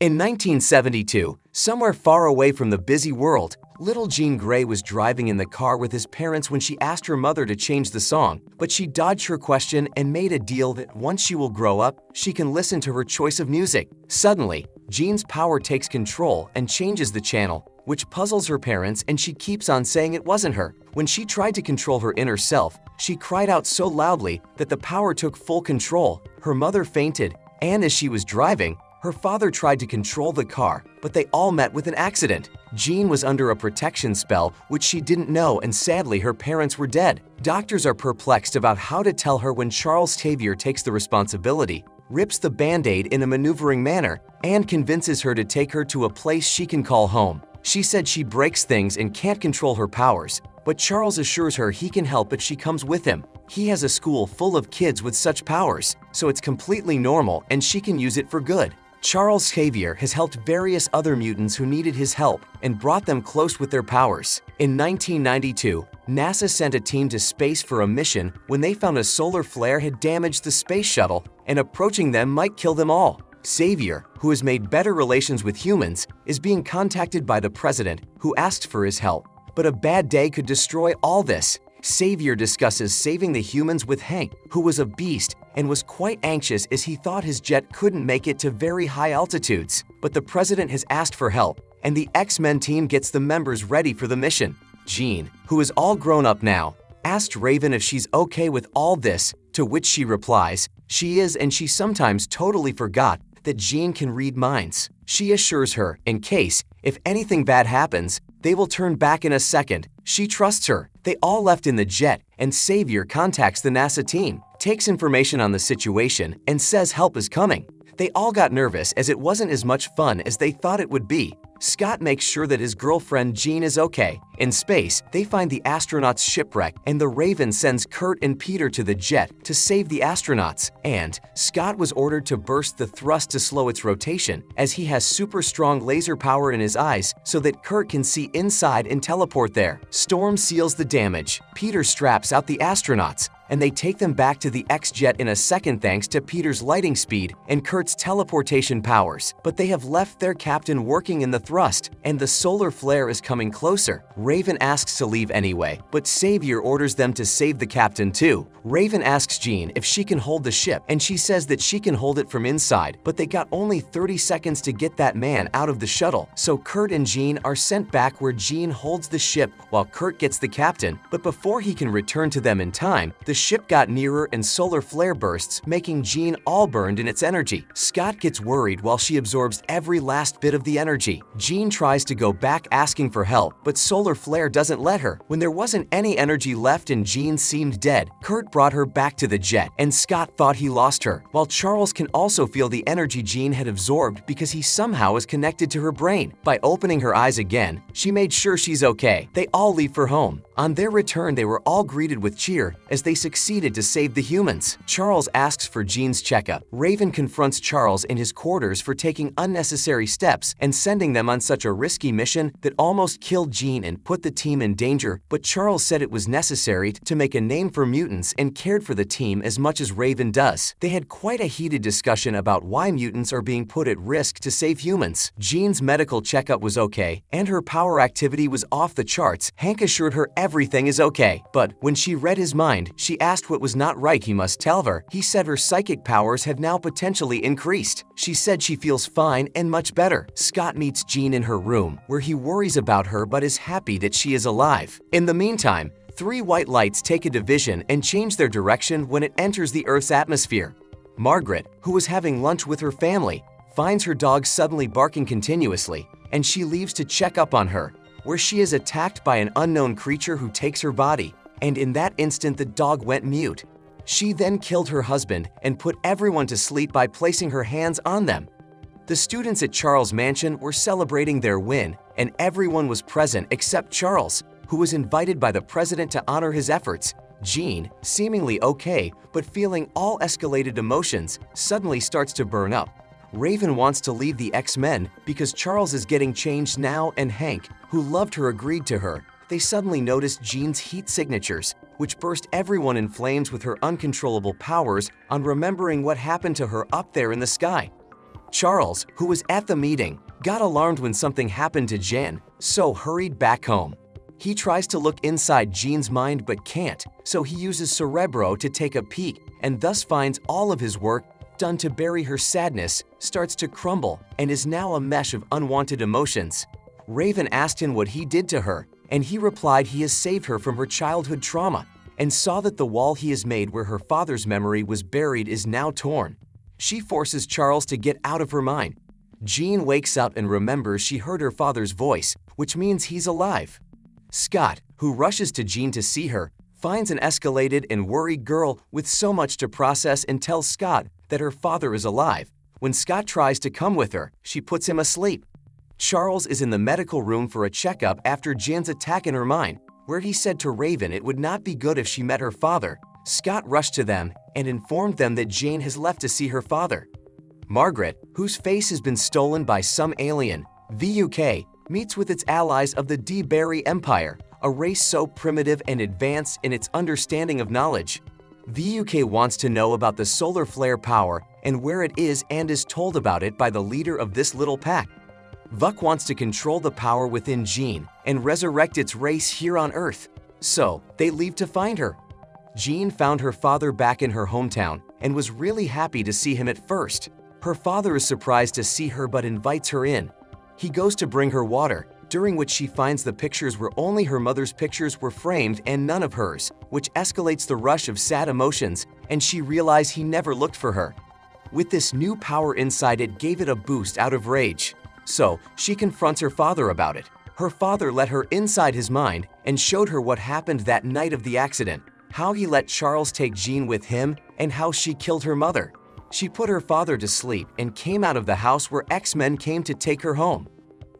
In 1972, somewhere far away from the busy world, little Jean Grey was driving in the car with his parents when she asked her mother to change the song, but she dodged her question and made a deal that once she will grow up, she can listen to her choice of music. Suddenly, Jean's power takes control and changes the channel, which puzzles her parents, and she keeps on saying it wasn't her. When she tried to control her inner self, she cried out so loudly that the power took full control. Her mother fainted, and as she was driving, her father tried to control the car, but they all met with an accident. Jean was under a protection spell which she didn't know, and sadly her parents were dead. Doctors are perplexed about how to tell her when Charles Xavier takes the responsibility, rips the band-aid in a maneuvering manner, and convinces her to take her to a place she can call home. She said she breaks things and can't control her powers, but Charles assures her he can help if she comes with him. He has a school full of kids with such powers, so it's completely normal and she can use it for good. Charles Xavier has helped various other mutants who needed his help and brought them close with their powers. In 1992, NASA sent a team to space for a mission when they found a solar flare had damaged the space shuttle and approaching them might kill them all. Xavier, who has made better relations with humans, is being contacted by the president, who asked for his help. But a bad day could destroy all this. Xavier discusses saving the humans with Hank, who was a beast and was quite anxious as he thought his jet couldn't make it to very high altitudes. But the president has asked for help, and the X-Men team gets the members ready for the mission. Jean, who is all grown up now, asked Raven if she's okay with all this, to which she replies, she is, and she sometimes totally forgot that Jean can read minds. She assures her, in case, if anything bad happens, they will turn back in a second. She trusts her. They all left in the jet, and Xavier contacts the NASA team, takes information on the situation, and says help is coming. They all got nervous as it wasn't as much fun as they thought it would be. Scott makes sure that his girlfriend Jean is okay. In space, they find the astronauts shipwrecked, and the Raven sends Kurt and Peter to the jet to save the astronauts. And Scott was ordered to burst the thrust to slow its rotation, as he has super strong laser power in his eyes so that Kurt can see inside and teleport there. Storm seals the damage. Peter straps out the astronauts, and they take them back to the X-Jet in a second thanks to Peter's lighting speed and Kurt's teleportation powers. But they have left their captain working in the thrust, and the solar flare is coming closer. Raven asks to leave anyway, but Xavier orders them to save the captain too. Raven asks Jean if she can hold the ship, and she says that she can hold it from inside, but they got only 30 seconds to get that man out of the shuttle. So Kurt and Jean are sent back where Jean holds the ship while Kurt gets the captain, but before he can return to them in time, the ship got nearer and solar flare bursts, making Jean all burned in its energy. Scott gets worried while she absorbs every last bit of the energy. Jean tries to go back asking for help, but solar flare doesn't let her. When there wasn't any energy left and Jean seemed dead, Kurt brought her back to the jet, and Scott thought he lost her, while Charles can also feel the energy Jean had absorbed because he somehow is connected to her brain. By opening her eyes again, she made sure she's okay. They all leave for home. On their return, they were all greeted with cheer as they succeeded to save the humans. Charles asks for Jean's checkup. Raven confronts Charles in his quarters for taking unnecessary steps and sending them on such a risky mission that almost killed Jean and put the team in danger, but Charles said it was necessary to make a name for mutants and cared for the team as much as Raven does. They had quite a heated discussion about why mutants are being put at risk to save humans. Jean's medical checkup was okay, and her power activity was off the charts. Hank assured her everything is okay, but when she read his mind, she asked what was not right he must tell her. He said her psychic powers have now potentially increased. She said she feels fine and much better. Scott meets Jean in her room, where he worries about her but is happy that she is alive. In the meantime, 3 white lights take a division and change their direction when it enters the Earth's atmosphere. Margaret, who was having lunch with her family, finds her dog suddenly barking continuously, and she leaves to check up on her, where she is attacked by an unknown creature who takes her body, and in that instant the dog went mute. She then killed her husband and put everyone to sleep by placing her hands on them. The students at Charles' mansion were celebrating their win, and everyone was present except Charles, who was invited by the president to honor his efforts. Jean, seemingly okay, but feeling all escalated emotions, suddenly starts to burn up. Raven wants to leave the X-Men because Charles is getting changed now, and Hank, who loved her, agreed to her. They suddenly noticed Jean's heat signatures, which burst everyone in flames with her uncontrollable powers on remembering what happened to her up there in the sky. Charles, who was at the meeting, got alarmed when something happened to Jen, so hurried back home. He tries to look inside Jean's mind but can't, so he uses Cerebro to take a peek and thus finds all of his work done to bury her sadness starts to crumble and is now a mesh of unwanted emotions. Raven asked him what he did to her, and he replied he has saved her from her childhood trauma and saw that the wall he has made where her father's memory was buried is now torn. She forces Charles to get out of her mind. Jean wakes up and remembers she heard her father's voice, which means he's alive. Scott, who rushes to Jean to see her, finds an escalated and worried girl with so much to process and tells Scott that her father is alive. When Scott tries to come with her, she puts him asleep. Charles is in the medical room for a checkup after Jan's attack in her mind, where he said to Raven it would not be good if she met her father. Scott rushed to them and informed them that Jane has left to see her father. Margaret, whose face has been stolen by some alien, VUK, meets with its allies of the D-Berry Empire, a race so primitive and advanced in its understanding of knowledge. VUK wants to know about the solar flare power and where it is and is told about it by the leader of this little pack. Vuk wants to control the power within Jean and resurrect its race here on Earth. So, they leave to find her. Jean found her father back in her hometown and was really happy to see him at first. Her father is surprised to see her but invites her in. He goes to bring her water, during which she finds the pictures where only her mother's pictures were framed and none of hers, which escalates the rush of sad emotions, and she realizes he never looked for her. With this new power inside it gave it a boost out of rage. So, she confronts her father about it. Her father let her inside his mind and showed her what happened that night of the accident, how he let Charles take Jean with him, and how she killed her mother. She put her father to sleep and came out of the house where X-Men came to take her home.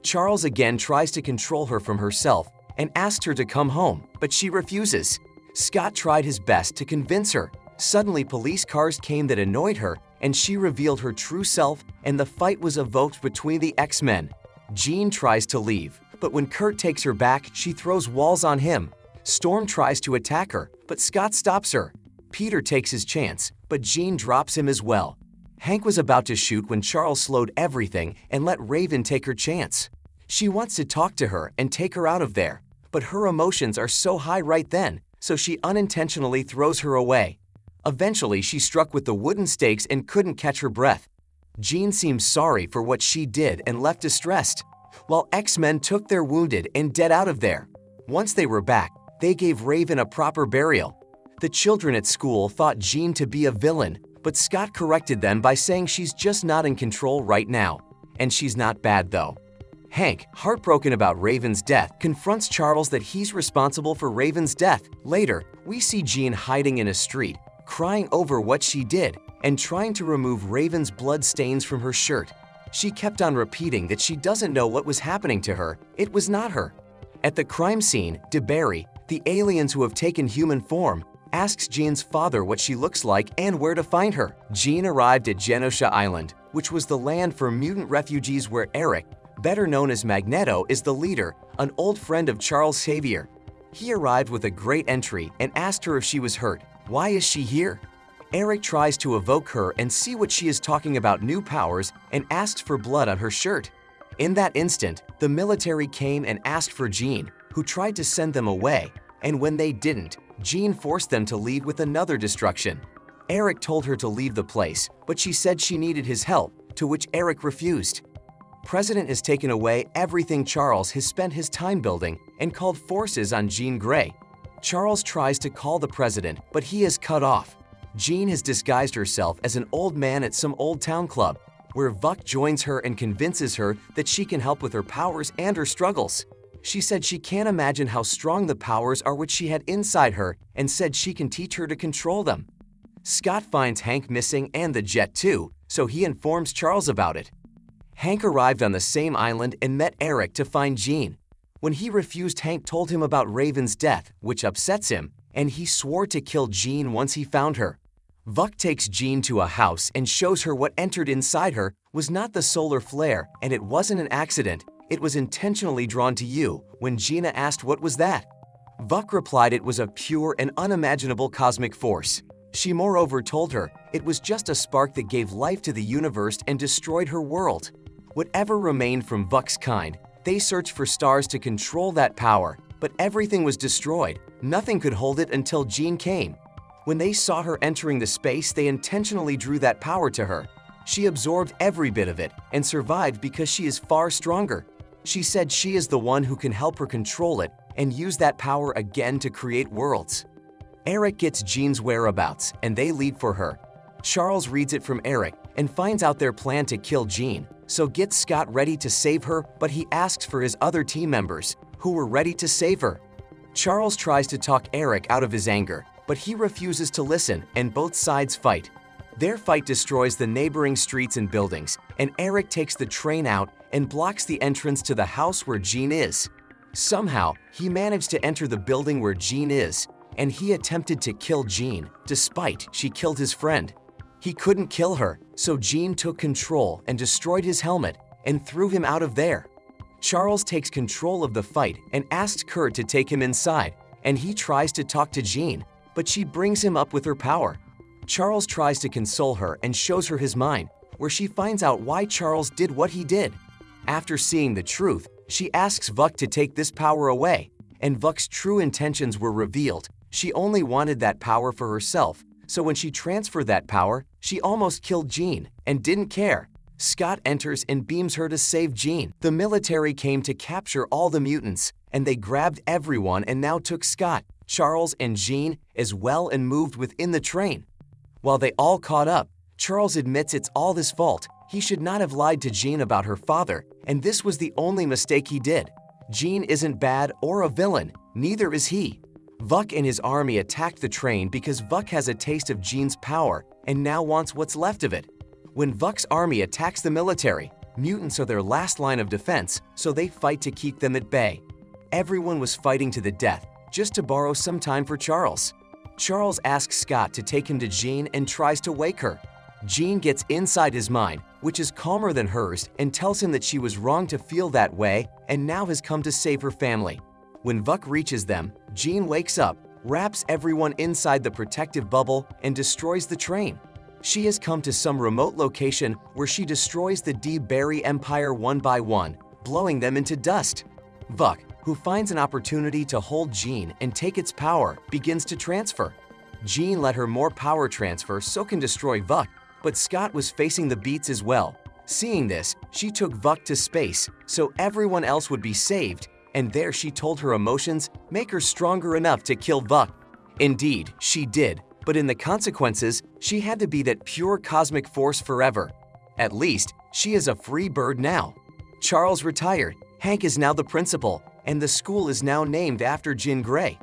Charles again tries to control her from herself and asks her to come home, but she refuses. Scott tried his best to convince her. Suddenly, police cars came that annoyed her, and she revealed her true self, and the fight was evoked between the X-Men. Jean tries to leave, but when Kurt takes her back, she throws walls on him. Storm tries to attack her, but Scott stops her. Peter takes his chance, but Jean drops him as well. Hank was about to shoot when Charles slowed everything and let Raven take her chance. She wants to talk to her and take her out of there, but her emotions are so high right then, so she unintentionally throws her away. Eventually, she's struck with the wooden stakes and couldn't catch her breath. Jean seems sorry for what she did and left distressed, while X-Men took their wounded and dead out of there. Once they were back, they gave Raven a proper burial. The children at school thought Jean to be a villain, but Scott corrected them by saying she's just not in control right now. And she's not bad though. Hank, heartbroken about Raven's death, confronts Charles that he's responsible for Raven's death. Later, we see Jean hiding in a street, crying over what she did and trying to remove Raven's blood stains from her shirt. She kept on repeating that she doesn't know what was happening to her. It was not her. At the crime scene, DeBerry, the aliens who have taken human form, asks Jean's father what she looks like and where to find her. Jean arrived at Genosha Island, which was the land for mutant refugees where Eric, better known as Magneto, is the leader, an old friend of Charles Xavier. He arrived with a great entry and asked her if she was hurt. Why is she here? Eric tries to evoke her and see what she is talking about new powers and asks for blood on her shirt. In that instant, the military came and asked for Jean, who tried to send them away, and when they didn't, Jean forced them to leave with another destruction. Eric told her to leave the place, but she said she needed his help, to which Eric refused. President has taken away everything Charles has spent his time building and called forces on Jean Grey. Charles tries to call the president, but he is cut off. Jean has disguised herself as an old man at some old town club, where Vuk joins her and convinces her that she can help with her powers and her struggles. She said she can't imagine how strong the powers are which she had inside her and said she can teach her to control them. Scott finds Hank missing and the jet too, so he informs Charles about it. Hank arrived on the same island and met Eric to find Jean. When he refused, Hank told him about Raven's death, which upsets him, and he swore to kill Jean once he found her. Vuk takes Jean to a house and shows her what entered inside her was not the solar flare, and it wasn't an accident. It was intentionally drawn to you. When Gina asked what was that, Vuk replied it was a pure and unimaginable cosmic force. She moreover told her it was just a spark that gave life to the universe and destroyed her world. Whatever remained from Vuk's kind, they searched for stars to control that power, but everything was destroyed. Nothing could hold it until Jean came. When they saw her entering the space, they intentionally drew that power to her. She absorbed every bit of it and survived because she is far stronger. She said she is the one who can help her control it and use that power again to create worlds. Eric gets Jean's whereabouts and they leave for her. Charles reads it from Eric and finds out their plan to kill Jean, so gets Scott ready to save her, but he asks for his other team members, who were ready to save her. Charles tries to talk Eric out of his anger, but he refuses to listen and both sides fight. Their fight destroys the neighboring streets and buildings, and Eric takes the train out and blocks the entrance to the house where Jean is. Somehow, he managed to enter the building where Jean is, and he attempted to kill Jean, despite she killed his friend. He couldn't kill her, so Jean took control and destroyed his helmet and threw him out of there. Charles takes control of the fight and asks Kurt to take him inside, and he tries to talk to Jean, but she brings him up with her power. Charles tries to console her and shows her his mind, where she finds out why Charles did what he did. After seeing the truth, she asks Vuk to take this power away, and Vuk's true intentions were revealed. She only wanted that power for herself, so when she transferred that power, she almost killed Jean and didn't care. Scott enters and beams her to save Jean. The military came to capture all the mutants, and they grabbed everyone and now took Scott, Charles, and Jean as well and moved within the train. While they all caught up, Charles admits it's all his fault. He should not have lied to Jean about her father, and this was the only mistake he did. Jean isn't bad or a villain, neither is he. Vuk and his army attacked the train because Vuk has a taste of Jean's power and now wants what's left of it. When Vuk's army attacks the military, mutants are their last line of defense, so they fight to keep them at bay. Everyone was fighting to the death, just to borrow some time for Charles. Charles asks Scott to take him to Jean and tries to wake her. Jean gets inside his mind, which is calmer than hers, and tells him that she was wrong to feel that way and now has come to save her family. When Vuk reaches them, Jean wakes up, wraps everyone inside the protective bubble, and destroys the train. She has come to some remote location where she destroys the D. Barry Empire one by one, blowing them into dust. Vuk, who finds an opportunity to hold Jean and take its power, begins to transfer. Jean let her more power transfer so can destroy Vuk, but Scott was facing the beats as well. Seeing this, she took Vuk to space so everyone else would be saved, and there she told her emotions make her stronger enough to kill Vuk. Indeed, she did, but in the consequences, she had to be that pure cosmic force forever. At least, she is a free bird now. Charles retired, Hank is now the principal, and the school is now named after Jean Grey.